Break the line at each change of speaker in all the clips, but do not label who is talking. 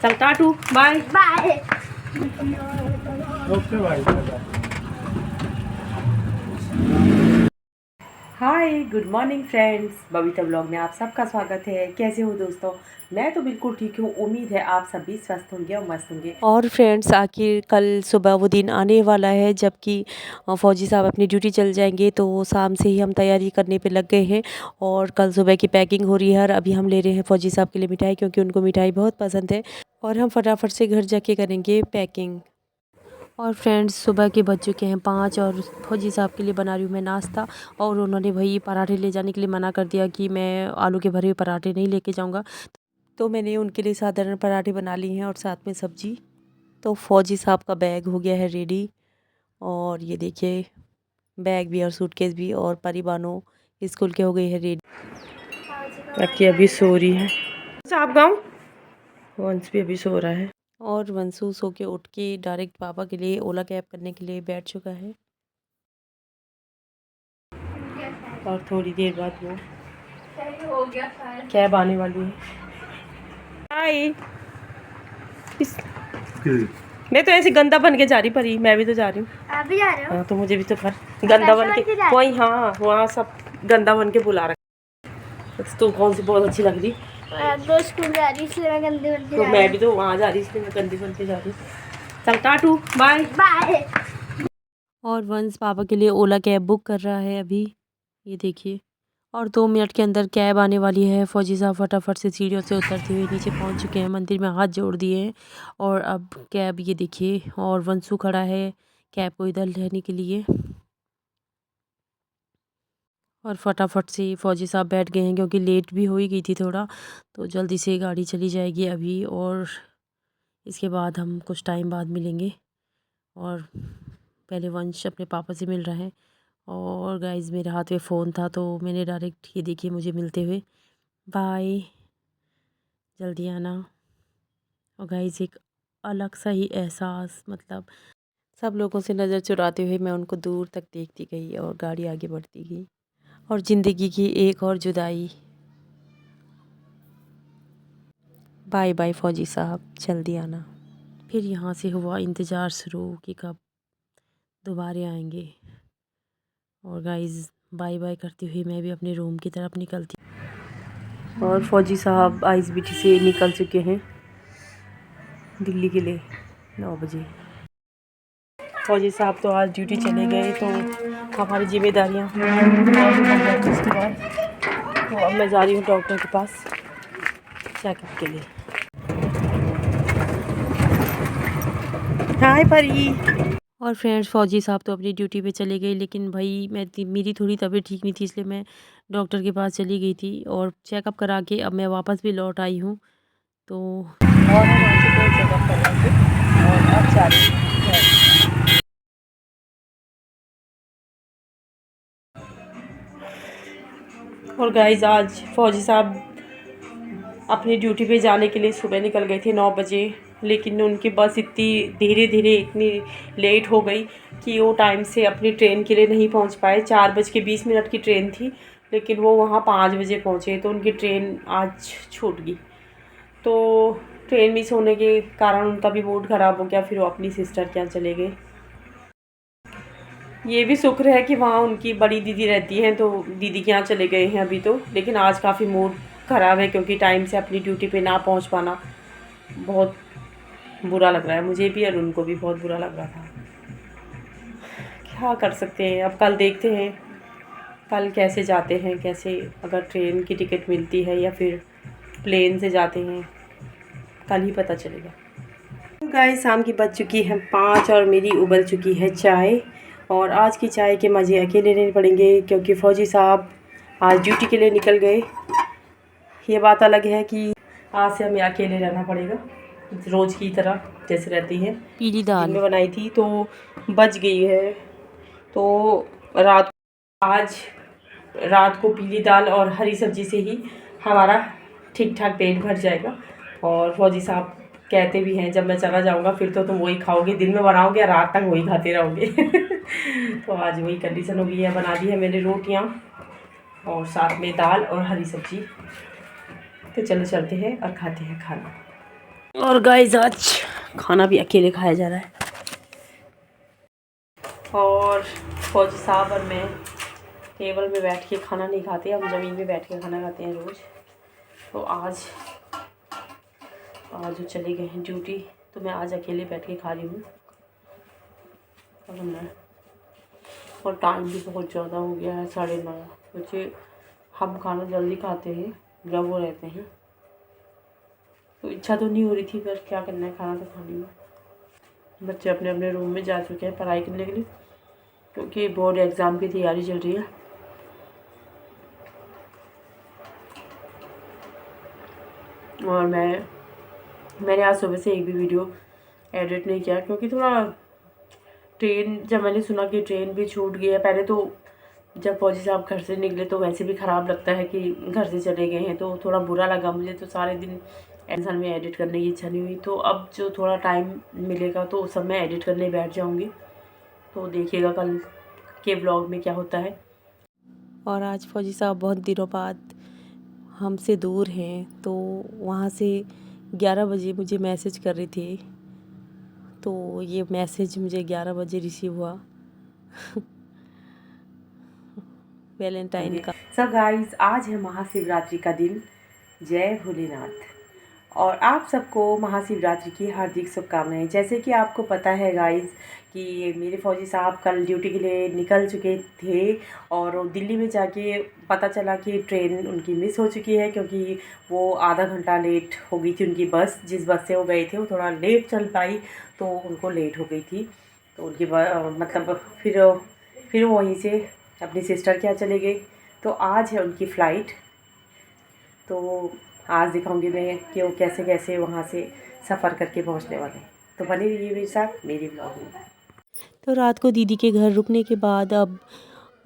चल टाटू bye
bye.
Okay भाई।
Hi good morning friends, Babita blog में आप सबका स्वागत है। कैसे हो दोस्तों? मैं तो बिल्कुल ठीक हूँ। उम्मीद है आप सभी स्वस्थ होंगे और मस्त होंगे। और फ्रेंड्स, आखिर कल सुबह वो दिन आने वाला है जबकि फ़ौजी साहब अपनी ड्यूटी चल जाएंगे, तो शाम से ही हम तैयारी करने पे लग गए हैं और कल सुबह की पैकिंग हो रही है। और अभी हम ले रहे हैं फ़ौजी साहब के लिए मिठाई, क्योंकि उनको मिठाई बहुत पसंद है और हम फटाफट से घर जाके करेंगे पैकिंग। और फ्रेंड्स, सुबह के बज चुके हैं 5 और फ़ौजी साहब के लिए बना रही हूँ मैं नाश्ता। और उन्होंने भाई पराठे ले जाने के लिए मना कर दिया कि मैं आलू के भरे हुए पराठे नहीं लेके जाऊँगा, तो मैंने उनके लिए साधारण पराठे बना लिए हैं और साथ में सब्जी। तो फ़ौजी साहब का बैग हो गया है रेडी, और ये देखिए बैग भी और सूटकेस भी, और परी बानो स्कूल के हो गई है रेडी। बाकी अभी सो रही है आप गाँव, वंश भी अभी सो रहा है। और वंशु सो के उठ के डायरेक्ट पापा के लिए ओला कैब करने के लिए बैठ चुका है। और थोड़ी देर बाद वो
हो गया
कैब आने वाली है। हाय, मैं तो ऐसे गंदा बन के जा रही परी, मैं भी तो जा रही हूँ।
आप भी जा रहे हो?
हाँ, तो मुझे भी तो गंदा बन के
जा रहे
वही, हाँ वहाँ सब गंदा बन के बुला रखा। तो कौन सी बहुत अच्छी लग रही?
दो स्कूल जा रही इसलिए मैं गंदी बन के
तो
जा
मैं
रही
भी तो वहाँ जा रही, इसलिए मैं गंदी बन के जा रही। चल टाटू बाय
बाय।
और वंश पापा के लिए ओला कैब बुक कर रहा है अभी, ये देखिए। और 2 मिनट के अंदर कैब आने वाली है। फ़ौजी साहब फटाफट से सीढ़ियों से उतरते हुए नीचे पहुंच चुके हैं, मंदिर में हाथ जोड़ दिए हैं। और अब कैब ये देखिए, और वंशु खड़ा है कैब को इधर लेने के लिए। और फटाफट से फ़ौजी साहब बैठ गए हैं, क्योंकि लेट भी हो ही गई थी थोड़ा, तो जल्दी से गाड़ी चली जाएगी अभी। और इसके बाद हम कुछ टाइम बाद मिलेंगे। और पहले वंश अपने पापा से मिल रहा है। और गाइज़, मेरे हाथ में फ़ोन था तो मैंने डायरेक्ट ये देखिए मुझे मिलते हुए। बाय, जल्दी आना। और गाइज़, एक अलग सा ही एहसास, मतलब सब लोगों से नज़र चुराते हुए मैं उनको दूर तक देखती गई और गाड़ी आगे बढ़ती गई। और ज़िंदगी की एक और जुदाई। बाय बाय फ़ौजी साहब, जल्दी आना। फिर यहाँ से हुआ इंतज़ार शुरू कि कब दोबारा आएंगे। और गाइज़, बाय बाय करती हुई मैं भी अपने रूम की तरफ निकलती। और फ़ौजी साहब आईएसबीटी से निकल चुके हैं दिल्ली के लिए 9 बजे। फ़ौजी साहब तो आज ड्यूटी चले गए, तो हमारी जिम्मेदारियाँ और भी बढ़ जाती। उसके बाद तो अब मैं जा रही हूँ डॉक्टर के पास चेकअप के लिए। हाय परी। और फ्रेंड्स, फ़ौजी साहब तो अपनी ड्यूटी पे चले गए, लेकिन भाई मेरी थोड़ी तबीयत ठीक नहीं थी, इसलिए मैं डॉक्टर के पास चली गई थी और चेकअप करा के अब मैं वापस भी लौट आई हूँ। तो और हम आ चुके हैं चेकअप करा के, और अब जा रही हूँ। और गाइज, आज फ़ौजी साहब अपनी ड्यूटी पे जाने के लिए सुबह निकल गए थे 9 बजे, लेकिन उनकी बस इतनी धीरे धीरे इतनी लेट हो गई कि वो टाइम से अपनी ट्रेन के लिए नहीं पहुंच पाए। 4:20 की ट्रेन थी, लेकिन वो वहाँ 5 बजे पहुँचे, तो उनकी ट्रेन आज छूट गई। तो ट्रेन मिस होने के कारण उनका भी मूड ख़राब हो गया, फिर वो अपनी सिस्टर के यहाँ चले गए। ये भी शुक्र है कि वहाँ उनकी बड़ी दीदी रहती हैं, तो दीदी के यहाँ चले गए हैं अभी तो। लेकिन आज काफ़ी मूड ख़राब है, क्योंकि टाइम से अपनी ड्यूटी पे ना पहुँच पाना बहुत बुरा लग रहा है मुझे भी, और उनको भी बहुत बुरा लग रहा था। क्या कर सकते हैं, अब कल देखते हैं कल कैसे जाते हैं, कैसे अगर ट्रेन की टिकट मिलती है या फिर प्लेन से जाते हैं, कल ही पता चलेगा। गाइस, शाम की बज चुकी है 5 और मेरी उबल चुकी है चाय। और आज की चाय के मज़े अकेले लेने पड़ेंगे, क्योंकि फ़ौजी साहब आज ड्यूटी के लिए निकल गए। ये बात अलग है कि आज से हमें अकेले रहना पड़ेगा, रोज़ की तरह जैसे रहती है। पीली दाल में बनाई थी तो बच गई है, तो आज रात को पीली दाल और हरी सब्ज़ी से ही हमारा ठीक ठाक पेट भर जाएगा। और फ़ौजी साहब कहते भी हैं, जब मैं चला जाऊंगा फिर तो तुम वही खाओगे, दिन में बनाओगे रात तक वही खाते रहोगे। तो आज वही कंडीशन हो गई है। बना दी है मैंने रोटियां और साथ में दाल और हरी सब्जी। तो चलो चलते हैं और खाते हैं खाना। और गाइस आज खाना भी अकेले खाया जा रहा है, और फौजी साहब और मैं टेबल पे बैठ के खाना नहीं खाते, हम ज़मीन पे बैठ के खाना खाते हैं रोज़। तो आज वो चले गए हैं ड्यूटी, तो मैं आज अकेले बैठ के खा रही हूँ। और टाइम भी बहुत ज़्यादा हो गया है, 9:30, क्योंकि हम खाना जल्दी खाते हैं जब वो रहते हैं। तो इच्छा तो नहीं हो रही थी, पर क्या करना है, खाना तो खानी है। बच्चे अपने अपने रूम में जा चुके हैं पढ़ाई करने के लिए, क्योंकि बोर्ड एग्ज़ाम की तैयारी चल रही है। और मैंने आज सुबह से एक भी वीडियो एडिट नहीं किया, क्योंकि थोड़ा जब मैंने सुना कि ट्रेन भी छूट गई है, पहले तो जब फौजी साहब घर से निकले तो वैसे भी ख़राब लगता है कि घर से चले गए हैं, तो थोड़ा बुरा लगा मुझे। तो सारे दिन इंसान में एडिट करने की इच्छा नहीं हुई। तो अब जो थोड़ा टाइम मिलेगा तो उस सब मैं एडिट करने बैठ जाऊँगी, तो देखिएगा कल के व्लॉग में क्या होता है। और आज फौजी साहब बहुत दिनों बाद हमसे दूर हैं, तो वहाँ से 11 बजे मुझे मैसेज कर रहे थे, तो ये मैसेज मुझे 11 बजे रिसीव हुआ वैलेंटाइन का। सो गाइस, आज है महाशिवरात्रि का दिन। जय भोलेनाथ। और आप सबको महाशिवरात्रि की हार्दिक शुभकामनाएं। जैसे कि आपको पता है गाइस कि मेरे फौजी साहब कल ड्यूटी के लिए निकल चुके थे, और दिल्ली में जाके पता चला कि ट्रेन उनकी मिस हो चुकी है, क्योंकि वो आधा घंटा लेट हो गई थी। उनकी बस, जिस बस से वो गए थे, वो थोड़ा लेट चल पाई, तो उनको लेट हो गई थी। तो उनकी मतलब फिर वो वहीं से अपनी सिस्टर के यहाँ चले गए। तो आज है उनकी फ़्लाइट, तो आज दिखाऊंगी मैं कि वो कैसे कैसे वहाँ से सफ़र करके पहुँचने वाले हैं। तो बने रहिए मेरे साथ मेरी ब्लॉग में। तो रात को दीदी के घर रुकने के बाद अब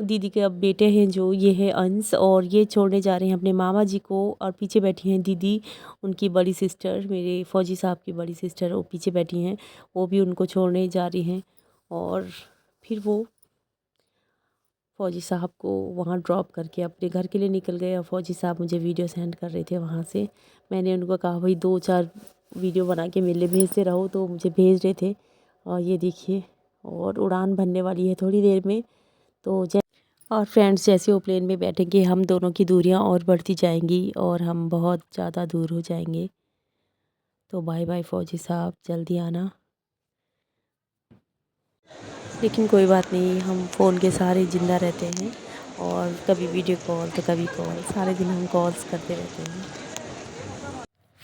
दीदी के अब बेटे हैं, जो ये है अंश, और ये छोड़ने जा रहे हैं अपने मामा जी को। और पीछे बैठी हैं दीदी, उनकी बड़ी सिस्टर, मेरे फौजी साहब की बड़ी सिस्टर, वो पीछे बैठी हैं, वो भी उनको छोड़ने जा रही हैं। और फिर वो फौजी साहब को वहाँ ड्रॉप करके अपने घर के लिए निकल गए। और फौजी साहब मुझे वीडियो सेंड कर रहे थे वहाँ से। मैंने उनको कहा भाई 2-4 वीडियो बना के मेरे लिए भेजते रहो, तो मुझे भेज रहे थे। और ये देखिए, और उड़ान भरने वाली है थोड़ी देर में। तो और फ्रेंड्स, जैसे वो प्लेन में बैठेंगे, हम दोनों की दूरियाँ और बढ़ती जाएंगी और हम बहुत ज़्यादा दूर हो जाएंगे। तो बाय बाय फौजी साहब, जल्दी आना। लेकिन कोई बात नहीं, हम फ़ोन के सहारे ज़िंदा रहते हैं, और कभी वीडियो कॉल तो कभी कॉल, सारे दिन हम कॉल्स करते रहते हैं।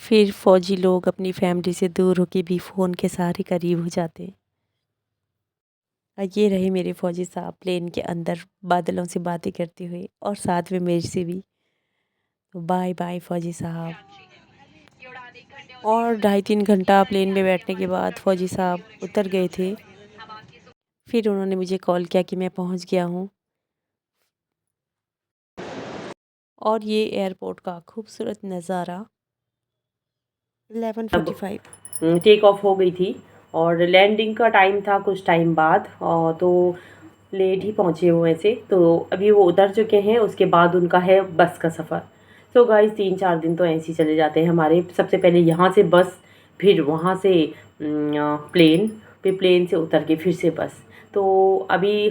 फिर फ़ौजी लोग अपनी फैमिली से दूर होके भी फ़ोन के सहारे करीब हो जाते हैं। और ये रहे मेरे फ़ौजी साहब प्लेन के अंदर बादलों से बातें करते हुए, और साथ में मेरे से भी। तो बाय बाय फ़ौजी साहब। और 2.5-3 घंटा प्लेन में बैठने के बाद फ़ौजी साहब उतर गए थे। फिर उन्होंने मुझे कॉल किया कि मैं पहुंच गया हूं। और ये एयरपोर्ट का खूबसूरत नज़ारा। 11:45 टेक ऑफ हो गई थी, और लैंडिंग का टाइम था कुछ टाइम बाद, तो लेट ही पहुँचे हुए से। तो अभी वो उतर चुके हैं, उसके बाद उनका है बस का सफ़र। तो गाइस 3-4 दिन तो ऐसे ही चले जाते हैं हमारे। सबसे पहले यहाँ से बस, फिर वहाँ से प्लेन, फिर प्लेन से उतर के फिर से बस। तो अभी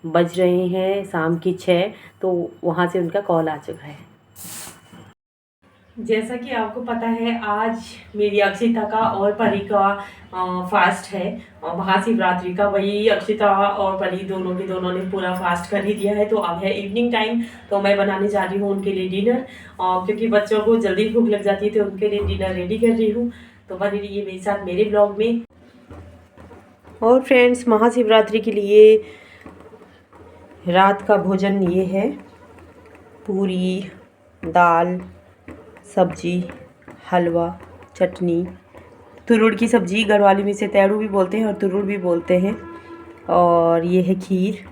बज रहे हैं शाम की 6, तो वहाँ से उनका कॉल आ चुका है। जैसा कि आपको पता है, आज मेरी अक्षिता का और परी का फास्ट है, महाशिवरात्रि का। वही अक्षिता और परी दोनों ने पूरा फास्ट कर ही दिया है। तो अब है इवनिंग टाइम, तो मैं बनाने जा रही हूँ उनके लिए डिनर, क्योंकि बच्चों को जल्दी भूख लग जाती है, तो उनके लिए डिनर रेडी कर रही हूँ। तो बने रहिए मेरे साथ मेरे ब्लॉग में। और फ्रेंड्स, महाशिवरात्रि के लिए रात का भोजन ये है: पूरी, दाल, सब्जी, हलवा, चटनी, तुरुड़ की सब्ज़ी, गढ़वाली में इसे तैरू भी बोलते हैं और तुरुड़ भी बोलते हैं, और ये है खीर।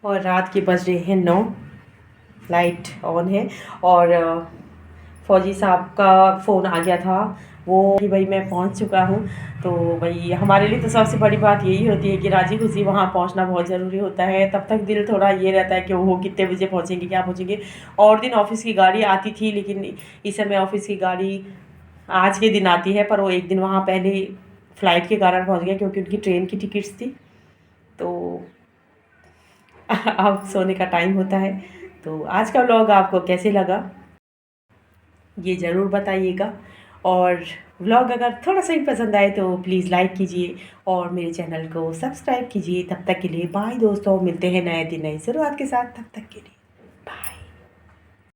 और रात के बज रहे हैं 9, लाइट ऑन है। और फौजी साहब का फ़ोन आ गया था वो कि भाई मैं पहुंच चुका हूँ। तो भाई हमारे लिए तो सबसे बड़ी बात यही होती है कि राजी खुशी वहाँ पहुंचना बहुत ज़रूरी होता है। तब तक दिल थोड़ा ये रहता है कि वो कितने बजे पहुंचेंगे, क्या पहुंचेंगे। और दिन ऑफिस की गाड़ी आती थी, लेकिन इस समय ऑफिस की गाड़ी आज के दिन आती है, पर वो एक दिन वहाँ पहले फ़्लाइट के कारण पहुँच गए क्योंकि उनकी ट्रेन की टिकट्स थी। तो अब सोने का टाइम होता है। तो आज का व्लॉग आपको कैसे लगा ये ज़रूर बताइएगा। और व्लॉग अगर थोड़ा सा ही पसंद आए तो प्लीज़ लाइक कीजिए और मेरे चैनल को सब्सक्राइब कीजिए। तब तक के लिए बाय दोस्तों, मिलते हैं नए दिन नई शुरुआत के साथ। तब तक के लिए।